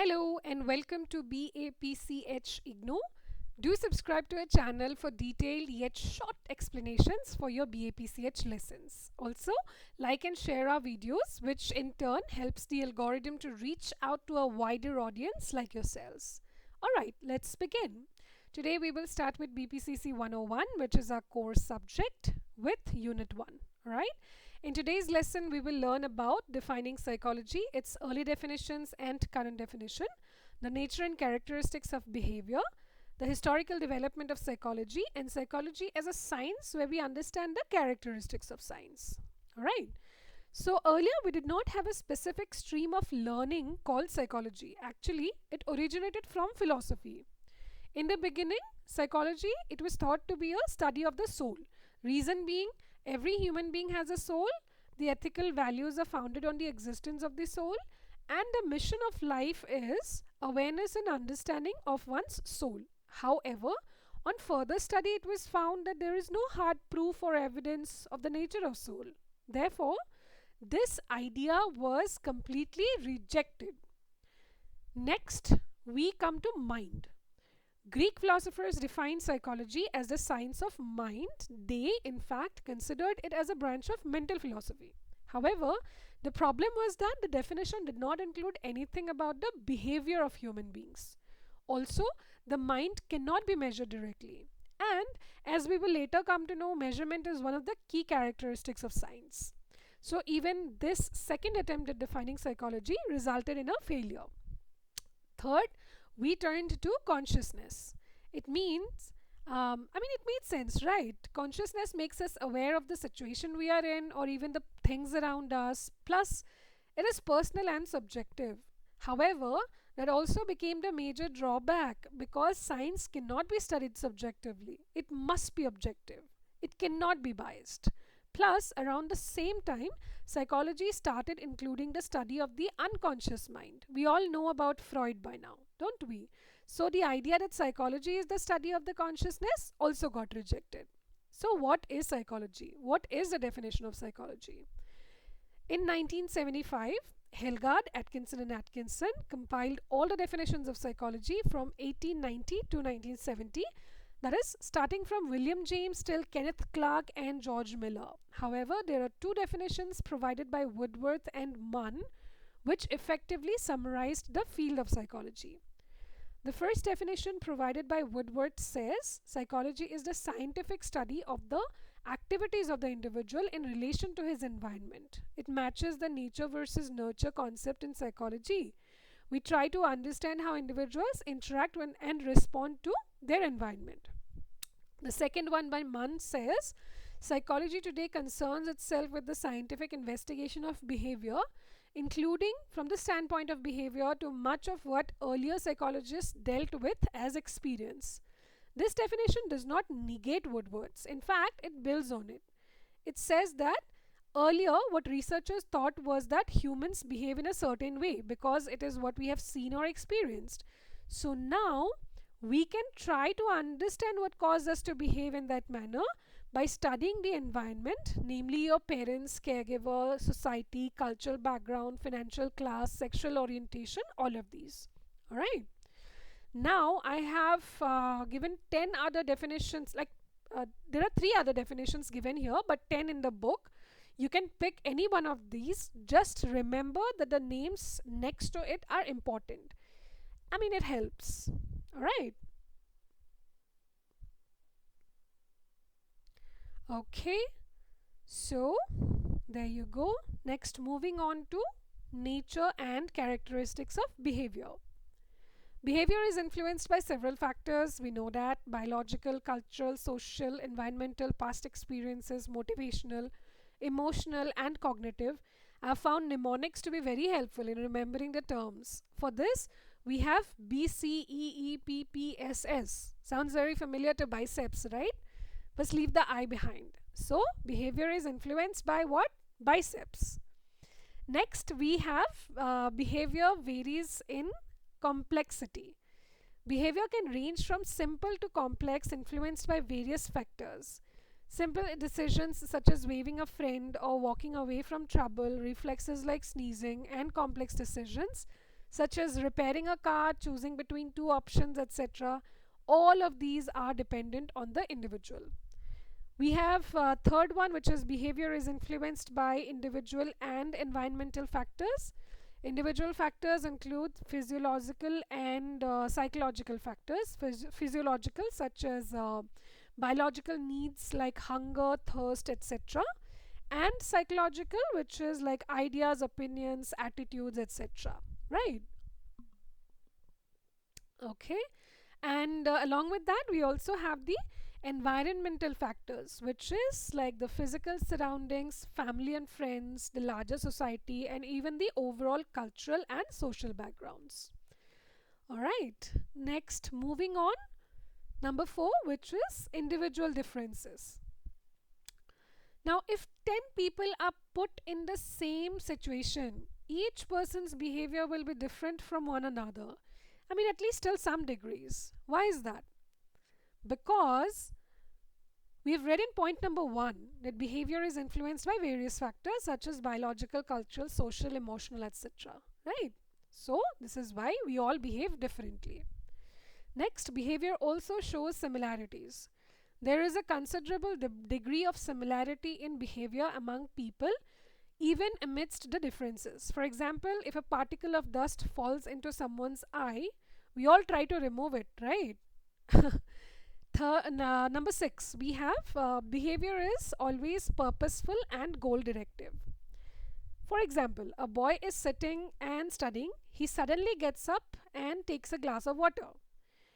Hello and welcome to BAPCH IGNOU. Do subscribe to our channel for detailed yet short explanations for your BAPCH lessons. Also, like and share our videos, which in turn helps the algorithm to reach out to a wider audience like yourselves. Alright, let's begin. Today we will start with BPCC 101, which is our core subject with Unit 1. Alright. In today's lesson, we will learn about defining psychology, its early definitions and current definition, the nature and characteristics of behavior, the historical development of psychology, and psychology as a science where we understand the characteristics of science. Alright. So earlier we did not have a specific stream of learning called psychology. Actually, it originated from philosophy. In the beginning, psychology, it was thought to be a study of the soul. Reason being, every human being has a soul, the ethical values are founded on the existence of the soul, and the mission of life is awareness and understanding of one's soul. However, on further study it was found that there is no hard proof or evidence of the nature of soul. Therefore, this idea was completely rejected. Next, we come to mind. Greek philosophers defined psychology as the science of mind. They, in fact, considered it as a branch of mental philosophy. However, the problem was that the definition did not include anything about the behavior of human beings. Also, the mind cannot be measured directly. And as we will later come to know, measurement is one of the key characteristics of science. So even this second attempt at defining psychology resulted in a failure. Third, we turned to consciousness. It means, it made sense, right? Consciousness makes us aware of the situation we are in or even the things around us. Plus, it is personal and subjective. However, that also became the major drawback because science cannot be studied subjectively. It must be objective. It cannot be biased. Plus, around the same time, psychology started including the study of the unconscious mind. We all know about Freud by now, don't we? So the idea that psychology is the study of the consciousness also got rejected. So what is psychology? What is the definition of psychology? In 1975, Helgard, Atkinson and Atkinson compiled all the definitions of psychology from 1890 to 1970. That is, starting from William James till Kenneth Clark and George Miller. However, there are two definitions provided by Woodworth and Munn, which effectively summarized the field of psychology. The first definition provided by Woodworth says, psychology is the scientific study of the activities of the individual in relation to his environment. It matches the nature versus nurture concept in psychology. We try to understand how individuals interact and respond to their environment. The second one by Munn says, psychology today concerns itself with the scientific investigation of behavior, including from the standpoint of behavior to much of what earlier psychologists dealt with as experience. This definition does not negate Woodworth's. In fact, it builds on it. It says that earlier, what researchers thought was that humans behave in a certain way because it is what we have seen or experienced. So now, we can try to understand what caused us to behave in that manner by studying the environment, namely your parents, caregiver, society, cultural background, financial class, sexual orientation, all of these. Alright. Now, I have given 10 other definitions, there are 3 other definitions given here, but 10 in the book. You can pick any one of these. Just remember that the names next to it are important. It helps. Alright. Okay. So, there you go. Next, moving on to nature and characteristics of behavior. Behavior is influenced by several factors. We know that biological, cultural, social, environmental, past experiences, motivational, emotional and cognitive. I have found mnemonics to be very helpful in remembering the terms. For this, we have BCEEPPSS. Sounds very familiar to biceps, right? But leave the I behind. So, behavior is influenced by what? Biceps. Next, we have behavior varies in complexity. Behavior can range from simple to complex, influenced by various factors. Simple decisions such as waving a friend or walking away from trouble, reflexes like sneezing, and complex decisions such as repairing a car, choosing between two options, etc. All of these are dependent on the individual. We have third one, which is behavior is influenced by individual and environmental factors. Individual factors include physiological and psychological factors. Physiological, such as biological needs like hunger, thirst, etc., and psychological, which is like ideas, opinions, attitudes, etc. Right? Okay. And along with that, we also have the environmental factors, which is like the physical surroundings, family and friends, the larger society, and even the overall cultural and social backgrounds. All right. Next, moving on, number 4, which is individual differences. Now, if 10 people are put in the same situation, each person's behavior will be different from one another. I mean, at least till some degrees. Why is that? Because we have read in point number 1 that behavior is influenced by various factors such as biological, cultural, social, emotional, etc. Right? So, this is why we all behave differently. Next, behavior also shows similarities. There is a considerable degree of similarity in behavior among people, even amidst the differences. For example, if a particle of dust falls into someone's eye, we all try to remove it, right? Number 6, we have behavior is always purposeful and goal directive. For example, a boy is sitting and studying. He suddenly gets up and takes a glass of water.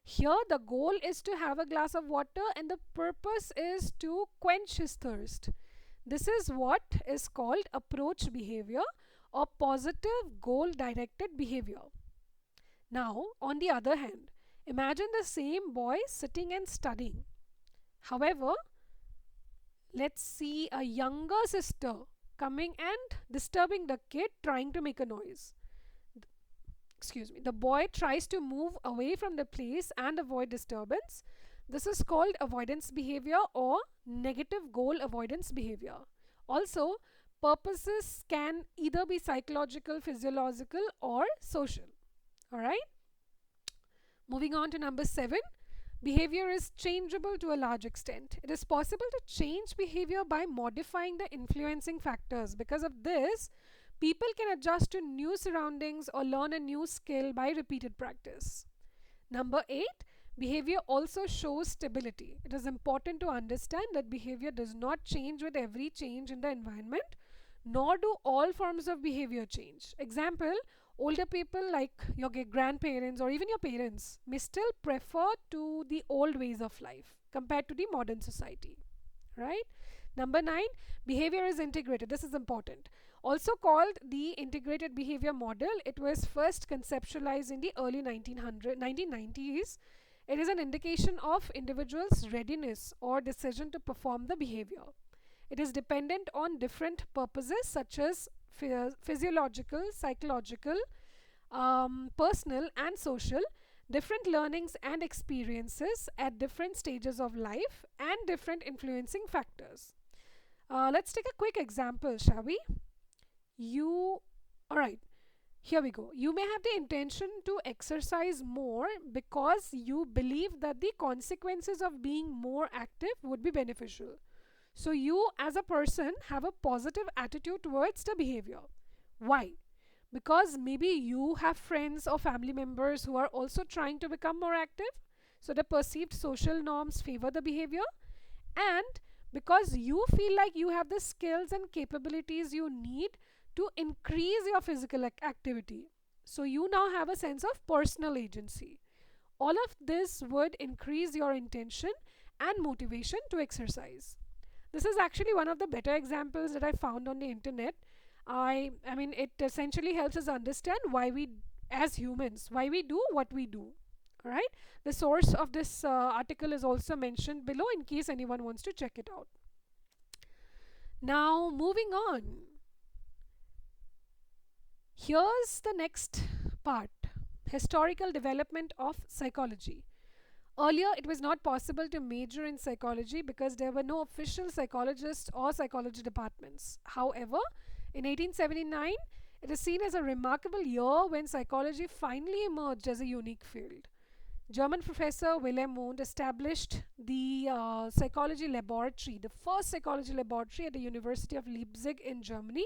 Here, the goal is to have a glass of water, and the purpose is to quench his thirst. This is what is called approach behavior or positive goal directed behavior. Now, on the other hand, imagine the same boy sitting and studying. However, let's see a younger sister coming and disturbing the kid trying to make a noise. Excuse me. The boy tries to move away from the place and avoid disturbance. This is called avoidance behavior or negative goal avoidance behavior. Also, purposes can either be psychological, physiological, or social. Alright? Moving on to number 7. Behavior is changeable to a large extent. It is possible to change behavior by modifying the influencing factors. Because of this, people can adjust to new surroundings or learn a new skill by repeated practice. Number 8. Behavior also shows stability. It is important to understand that behavior does not change with every change in the environment, nor do all forms of behavior change. Example, older people like your grandparents or even your parents may still prefer to the old ways of life compared to the modern society. Right? Number 9, behavior is integrated. This is important. Also called the integrated behavior model, it was first conceptualized in the early 1990s. It is an indication of individuals' readiness or decision to perform the behavior. It is dependent on different purposes such as physiological, psychological, personal and social, different learnings and experiences at different stages of life and different influencing factors. Let's take a quick example, shall we? Alright, here we go. You may have the intention to exercise more because you believe that the consequences of being more active would be beneficial. So you as a person have a positive attitude towards the behavior. Why? Because maybe you have friends or family members who are also trying to become more active, so the perceived social norms favor the behavior, and because you feel like you have the skills and capabilities you need to increase your physical activity. So you now have a sense of personal agency. All of this would increase your intention and motivation to exercise. This is actually one of the better examples that I found on the internet. I mean, it essentially helps us understand why we, as humans, why we do what we do. Alright? The source of this article is also mentioned below in case anyone wants to check it out. Now, moving on. Here's the next part, historical development of psychology. Earlier, it was not possible to major in psychology because there were no official psychologists or psychology departments. However, in 1879, It is seen as a remarkable year when psychology finally emerged as a unique field. German professor Wilhelm Wundt established the psychology laboratory, the first psychology laboratory at the University of Leipzig in Germany.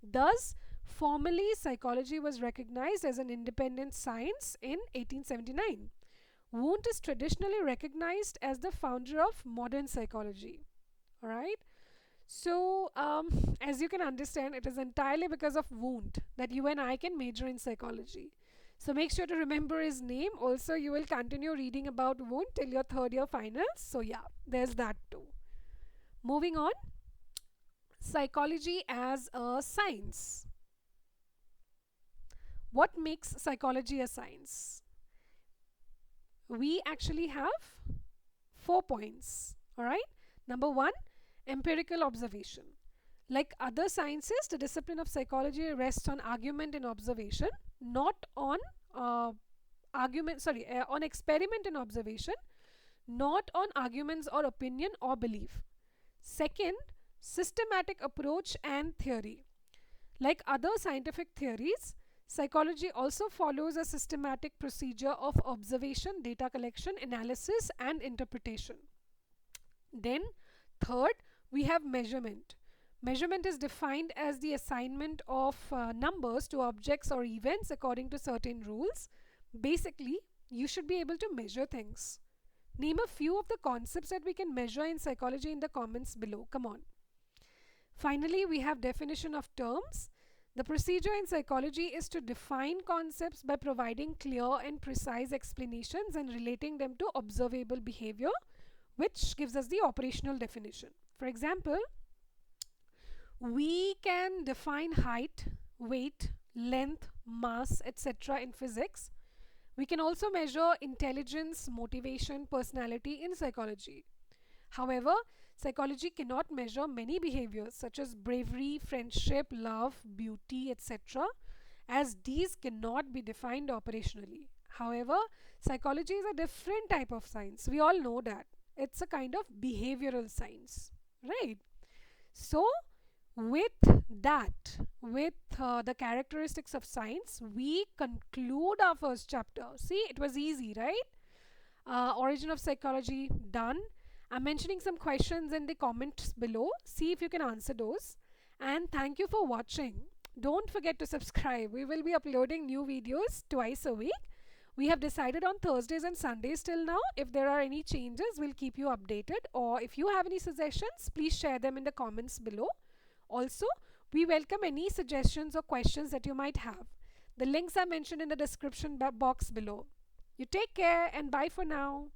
Thus, formally, psychology was recognized as an independent science in 1879. Wundt is traditionally recognized as the founder of modern psychology. Alright? So, as you can understand, it is entirely because of Wundt that you and I can major in psychology. So, make sure to remember his name. Also, you will continue reading about Wundt till your third year finals. So, yeah, there's that too. Moving on, psychology as a science. What makes psychology a science? We actually have 4 points. Alright? Number 1, empirical observation. Like other sciences, the discipline of psychology rests on argument and observation, not on on experiment and observation, not on arguments or opinion or belief. Second, systematic approach and theory. Like other scientific theories, psychology also follows a systematic procedure of observation, data collection, analysis, and interpretation. Then, third, we have measurement. Measurement is defined as the assignment of numbers to objects or events according to certain rules. Basically, you should be able to measure things. Name a few of the concepts that we can measure in psychology in the comments below. Come on. Finally, we have definition of terms. The procedure in psychology is to define concepts by providing clear and precise explanations and relating them to observable behavior, which gives us the operational definition. For example, we can define height, weight, length, mass, etc. in physics. We can also measure intelligence, motivation, personality in psychology. However, psychology cannot measure many behaviors such as bravery, friendship, love, beauty, etc., as these cannot be defined operationally. However, psychology is a different type of science. We all know that. It's a kind of behavioral science, right? So, with that, with the characteristics of science, we conclude our first chapter. See, it was easy, right? Origin of psychology, done. I'm mentioning some questions in the comments below. See if you can answer those. And thank you for watching. Don't forget to subscribe. We will be uploading new videos twice a week. We have decided on Thursdays and Sundays till now. If there are any changes, we'll keep you updated. Or if you have any suggestions, please share them in the comments below. Also, we welcome any suggestions or questions that you might have. The links are mentioned in the description box below. You take care and bye for now.